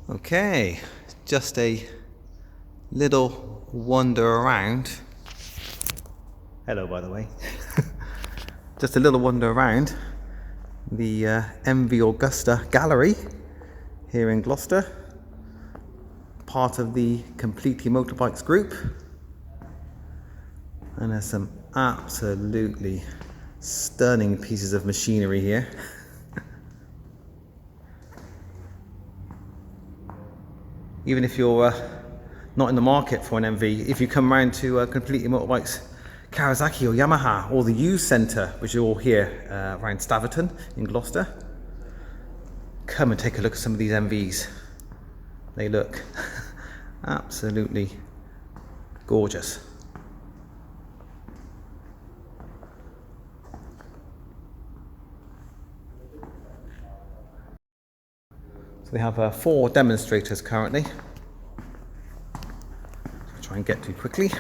Okay, just a little wander around. Hello, by the way. Just a little wander around the MV Augusta gallery here in Gloucester, part of the Completely Motorbikes group. And there's some absolutely stunning pieces of machinery here. Even if you're not in the market for an MV, if you come around to Completely Motorbikes Kawasaki or Yamaha or the U Centre, which are all here around Staverton in Gloucester, come and take a look at some of these MVs. They look absolutely gorgeous. So they have 4 demonstrators currently. I'll try and get to quickly.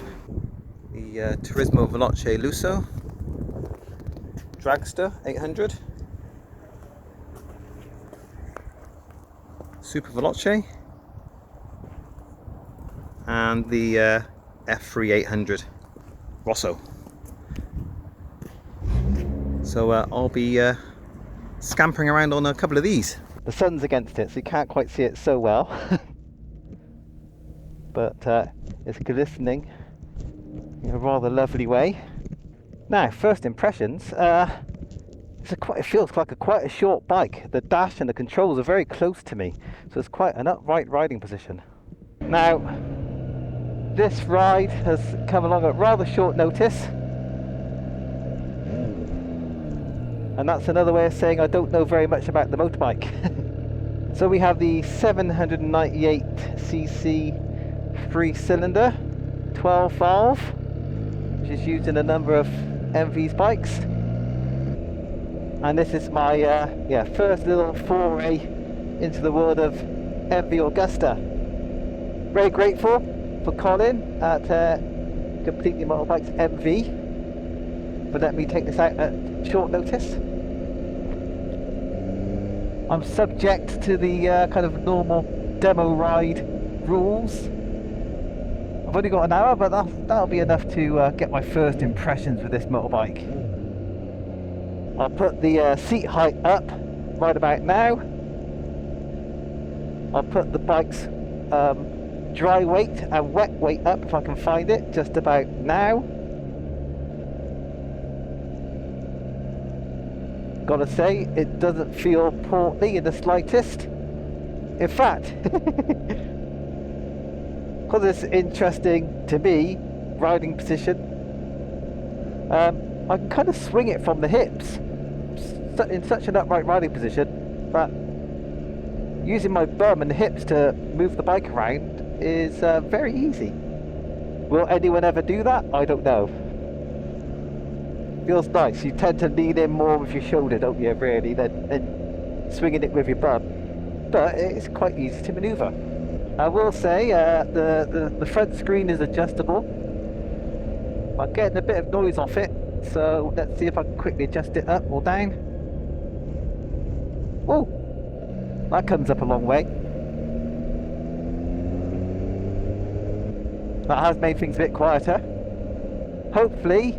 The Turismo Veloce Lusso, Dragster 800, Super Veloce, and the F3 800 Rosso. So I'll be scampering around on a couple of these. The sun's against it, so you can't quite see it so well, but it's glistening in a rather lovely way. Now, first impressions, it feels like quite a short bike. The dash and the controls are very close to me, so it's quite an upright riding position. Now, this ride has come along at rather short notice, and that's another way of saying I don't know very much about the motorbike. So we have the 798cc 3-cylinder 12 valve, which is used in a number of MV's bikes, and this is my first little foray into the world of MV Agusta. Very grateful for Colin at Completely Motorbikes MV for letting me take this out at short notice. I'm subject to the kind of normal demo ride rules. I've only got an hour, but that'll be enough to get my first impressions with this motorbike. I'll put the seat height up right about now. I'll put the bike's dry weight and wet weight up if I can find it just about now. Gotta say, it doesn't feel portly in the slightest. In fact, because it's interesting to me, riding position, I can kind of swing it from the hips in such an upright riding position that using my bum and hips to move the bike around is very easy. Will anyone ever do that? I don't know. Feels nice. You tend to lean in more with your shoulder, don't you, really, than swinging it with your bum. But it's quite easy to manoeuvre. I will say the front screen is adjustable. I'm getting a bit of noise off it, so let's see if I can quickly adjust it up or down. Oh, that comes up a long way. That has made things a bit quieter. Hopefully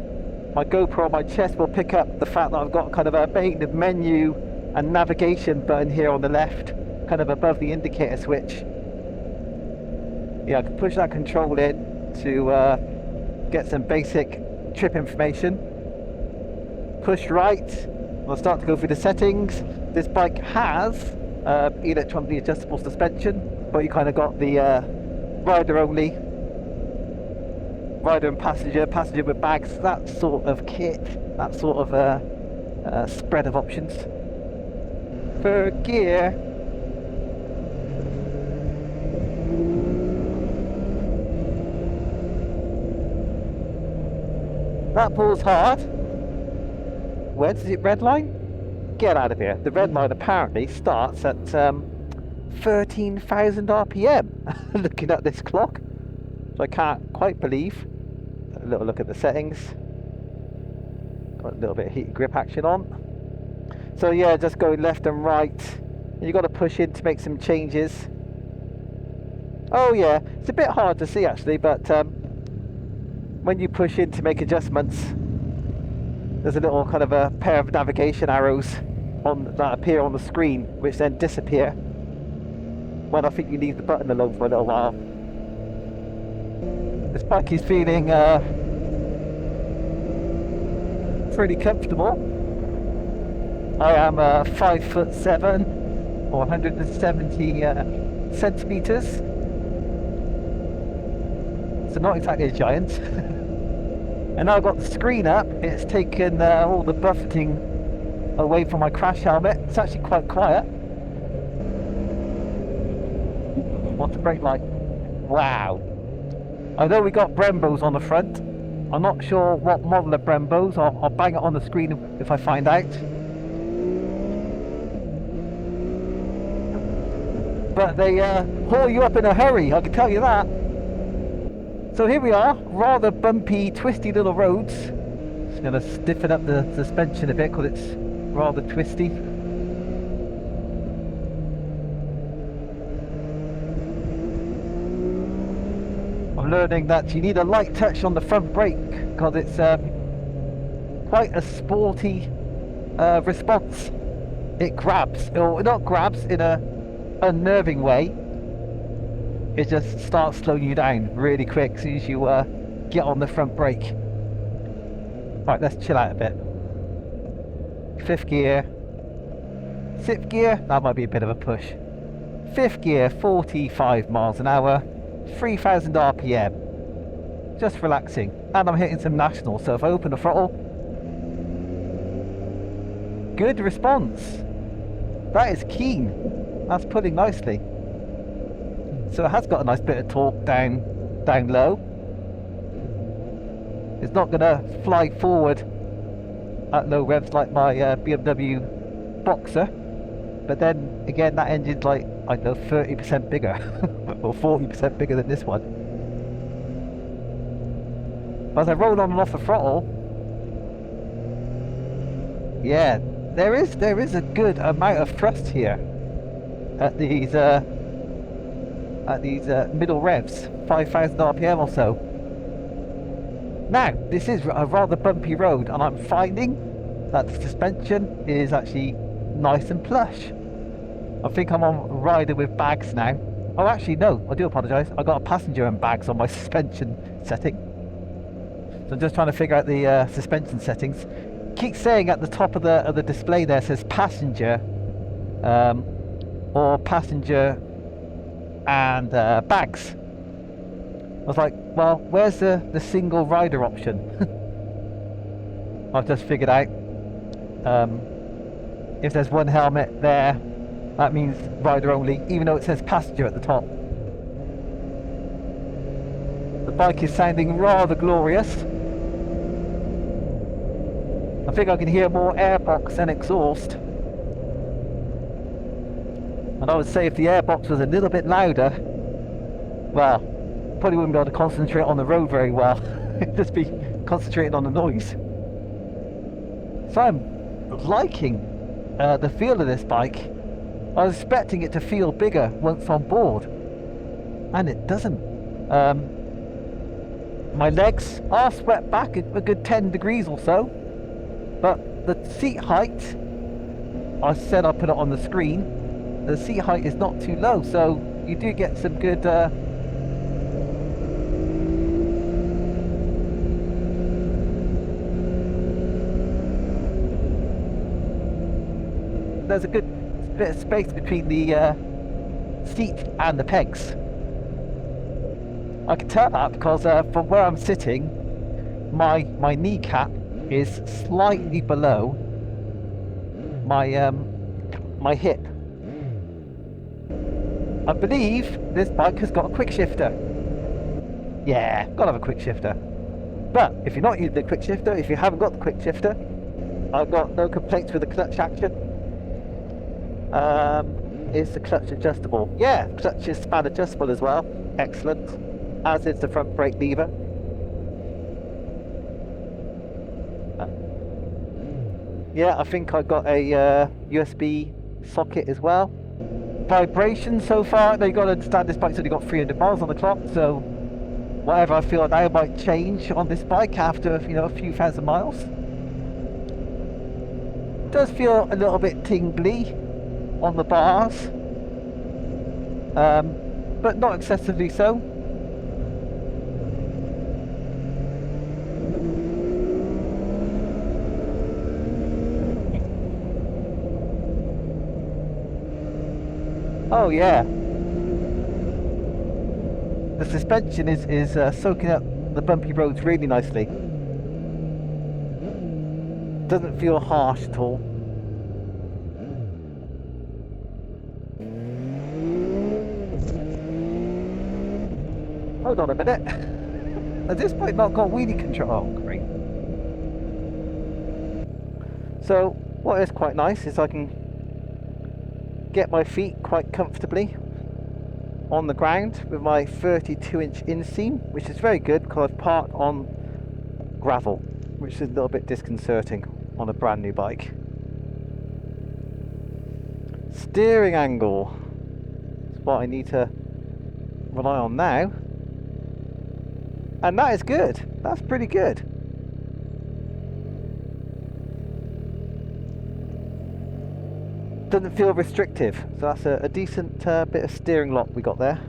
my GoPro on my chest will pick up the fact that I've got kind of a main menu and navigation button here on the left, kind of above the indicator switch. Yeah, I can push that control in to get some basic trip information. Push right, I'll start to go through the settings. This bike has electronically adjustable suspension, but you kind of got the rider only, rider and passenger with bags, that sort of kit, that sort of spread of options. For gear, that pulls hard. Where does it redline? Get out of here. The red line apparently starts at 13,000 RPM. Looking at this clock, so I can't quite believe. A little look at the settings. Got a little bit of heat grip action on. So yeah, just going left and right. You've got to push in to make some changes. Oh yeah, it's a bit hard to see actually, but when you push in to make adjustments, there's a little kind of a pair of navigation arrows that appear on the screen, which then disappear when I think you leave the button alone for a little while. This bike is feeling pretty comfortable. I am 5'7" or 170 centimeters, so not exactly a giant. And now I've got the screen up, it's taken all the buffeting away from my crash helmet. It's actually quite quiet. What's the brake like? Wow. I know we got Brembos on the front. I'm not sure what model of Brembos. I'll bang it on the screen if I find out. But they haul you up in a hurry, I can tell you that. So here we are, rather bumpy, twisty little roads. Just going to stiffen up the suspension a bit because it's rather twisty. I'm learning that you need a light touch on the front brake because it's quite a sporty response. It grabs, or not grabs in a unnerving way. It just starts slowing you down really quick as soon as you get on the front brake. Right, let's chill out a bit. 5th gear. 6th gear, that might be a bit of a push. 5th gear, 45 miles an hour, 3,000 RPM. Just relaxing. And I'm hitting some nationals, so if I open the throttle, good response. That is keen. That's pulling nicely. So it has got a nice bit of torque down low. It's not going to fly forward at low revs like my BMW Boxer, but then again that engine's like, I don't know, 30% bigger or 40% bigger than this one. But as I roll on and off the throttle, yeah, there is a good amount of thrust here at these middle revs, 5,000 RPM or so. Now, this is a rather bumpy road, and I'm finding that the suspension is actually nice and plush. I think I'm on rider with bags now. Oh, actually, no, I do apologise. I got a passenger and bags on my suspension setting. So I'm just trying to figure out the suspension settings. Keep saying at the top of the display there says passenger, or passenger and bags. I was like, well, where's the single rider option? I've just figured out if there's one helmet there, that means rider only, even though it says passenger at the top. The bike is sounding rather glorious. I think I can hear more airbox than exhaust. And I would say if the airbox was a little bit louder, well, probably wouldn't be able to concentrate on the road very well. Just be concentrating on the noise. So I'm liking the feel of this bike. I was expecting it to feel bigger once on board, and it doesn't. My legs are swept back a good 10 degrees or so, but the seat height, I said I put it on the screen, the seat height is not too low, so you do get some good there's a good bit of space between the seat and the pegs. I can tell that because from where I'm sitting, my kneecap is slightly below my my hip. I believe this bike has got a Quickshifter. Yeah, gotta have a Quickshifter. But if you're not using the Quickshifter, if you haven't got the Quickshifter, I've got no complaints with the clutch action. Is the clutch adjustable? Yeah, clutch is span adjustable as well. Excellent. As is the front brake lever. Yeah, I think I got a USB socket as well. vibration so far. Now you got to understand this bike's only got 300 miles on the clock, so whatever I feel now might change on this bike after, you know, a few thousand miles. Does feel a little bit tingly on the bars, but not excessively so. Oh yeah, the suspension is soaking up the bumpy roads really nicely. Doesn't feel harsh at all. Hold on a minute. Has this bike not got wheelie control? Oh, great. So what is quite nice is I can get my feet quite comfortably on the ground with my 32-inch inseam, which is very good because I've parked on gravel, which is a little bit disconcerting on a brand new bike. Steering angle is what I need to rely on now, and that is good. That's pretty good. Doesn't feel restrictive, so that's a decent bit of steering lock we got there.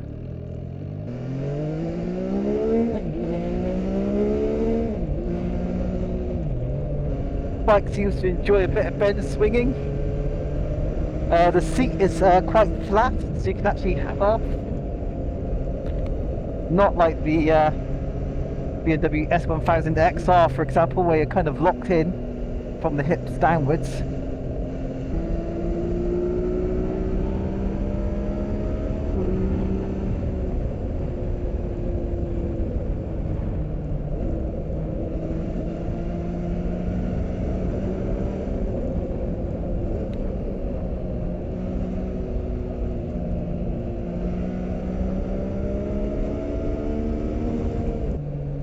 Bike seems to enjoy a bit of bend swinging. The seat is quite flat, so you can actually hang off. Not like the BMW S1000 XR, for example, where you're kind of locked in from the hips downwards.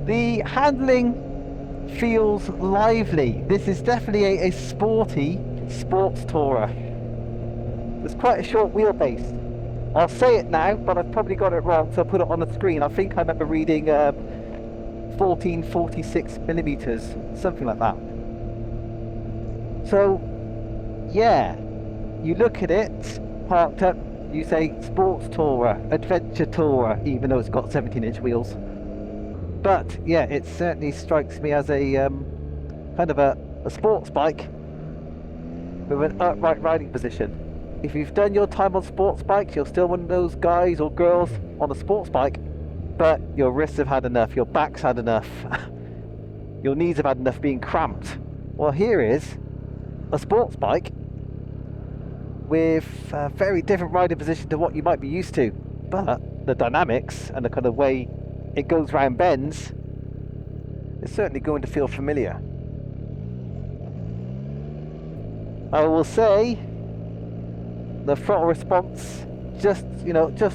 The handling feels lively. This is definitely a sporty sports tourer. It's quite a short wheelbase. I'll say it now, but I've probably got it wrong, so I'll put it on the screen. I think I remember reading 1446 millimeters, something like that. So, yeah, you look at it, parked up, you say sports tourer, adventure tourer, even though it's got 17-inch wheels. But yeah, it certainly strikes me as a kind of a sports bike with an upright riding position. If you've done your time on sports bikes, you're still one of those guys or girls on a sports bike, but your wrists have had enough, your back's had enough, your knees have had enough being cramped. Well, here is a sports bike with a very different riding position to what you might be used to, but the dynamics and the kind of way it goes round bends, it's certainly going to feel familiar. I will say the throttle response, just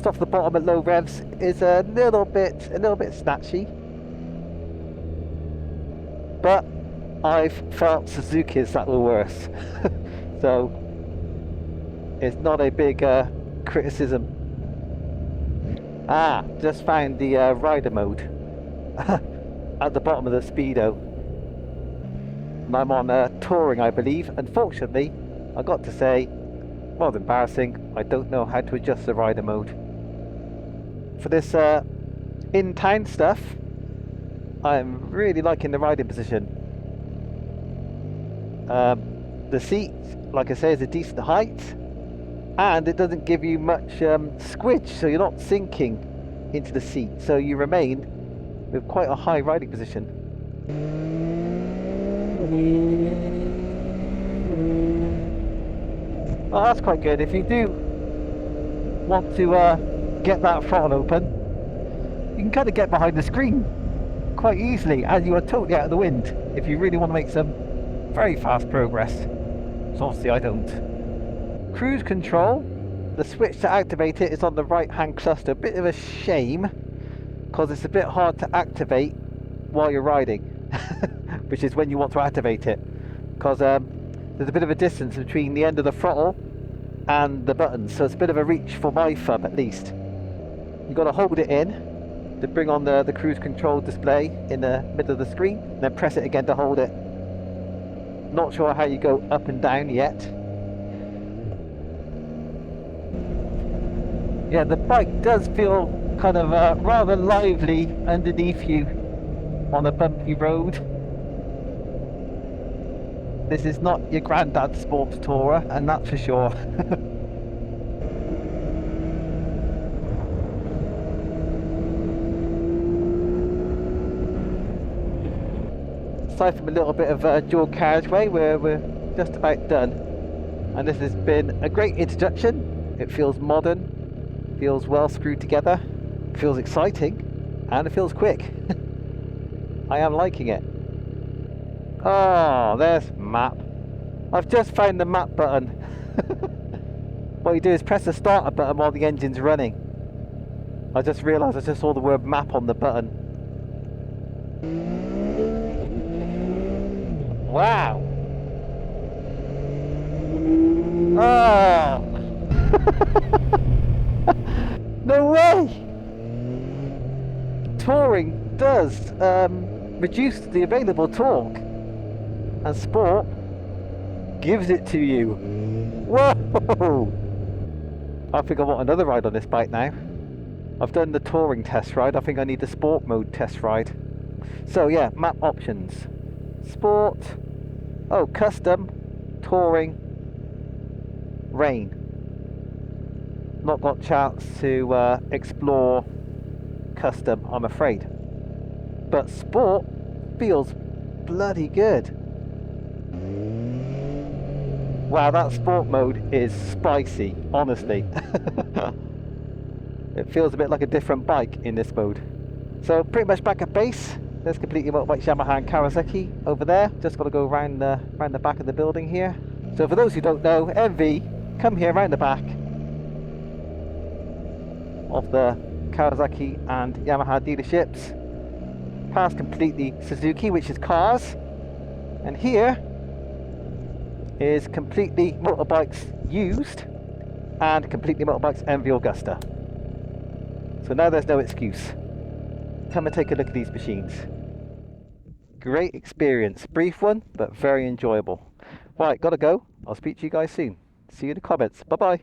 off the bottom at low revs, is a little bit snatchy. But I've felt Suzuki's that were worse, so it's not a big criticism. Just found the rider mode at the bottom of the Speedo. And I'm on touring, I believe. Unfortunately, I got to say, rather embarrassing, I don't know how to adjust the rider mode. For this in-town stuff, I'm really liking the riding position. The seat, like I say, is a decent height, and it doesn't give you much squidge, so you're not sinking into the seat, so you remain with quite a high riding position. Well, that's quite good. If you do want to get that throttle open, you can kind of get behind the screen quite easily, and you are totally out of the wind if you really want to make some very fast progress. So obviously I don't. Cruise control, the switch to activate it is on the right hand cluster. A bit of a shame because it's a bit hard to activate while you're riding, which is when you want to activate it, because there's a bit of a distance between the end of the throttle and the buttons, so it's a bit of a reach for my thumb at least. You've got to hold it in to bring on the cruise control display in the middle of the screen, and then press it again to hold it. Not sure how you go up and down yet. Yeah, the bike does feel kind of rather lively underneath you on a bumpy road. This is not your granddad's sports tourer, and that's for sure. Aside from a little bit of dual carriageway, we're just about done. And this has been a great introduction. It feels modern, feels well screwed together, feels exciting, and it feels quick. I am liking it. Oh, there's map. I've just found the map button. What you do is press the starter button while the engine's running. I just realised I just saw the word map on the button. Wow. Oh. No way. Touring does reduce the available torque, and sport gives it to you. Whoa! I think I want another ride on this bike now. I've done the touring test ride. I think I need the sport mode test ride. So yeah, map options. Sport. Oh, custom. Touring. Rain. Not got chance to explore custom, I'm afraid. But sport feels bloody good. Wow, that sport mode is spicy, honestly. It feels a bit like a different bike in this mode. So pretty much back at base. There's Completely Motorbikes, Yamaha and Kawasaki over there. Just got to go round the back of the building here. So for those who don't know, MV, come here round the back of the Kawasaki and Yamaha dealerships. Past Completely Suzuki, which is cars. And here is Completely Motorbikes used and Completely Motorbikes MV Agusta. So now there's no excuse. Come and take a look at these machines. Great experience. Brief one, but very enjoyable. Right, gotta go. I'll speak to you guys soon. See you in the comments. Bye bye.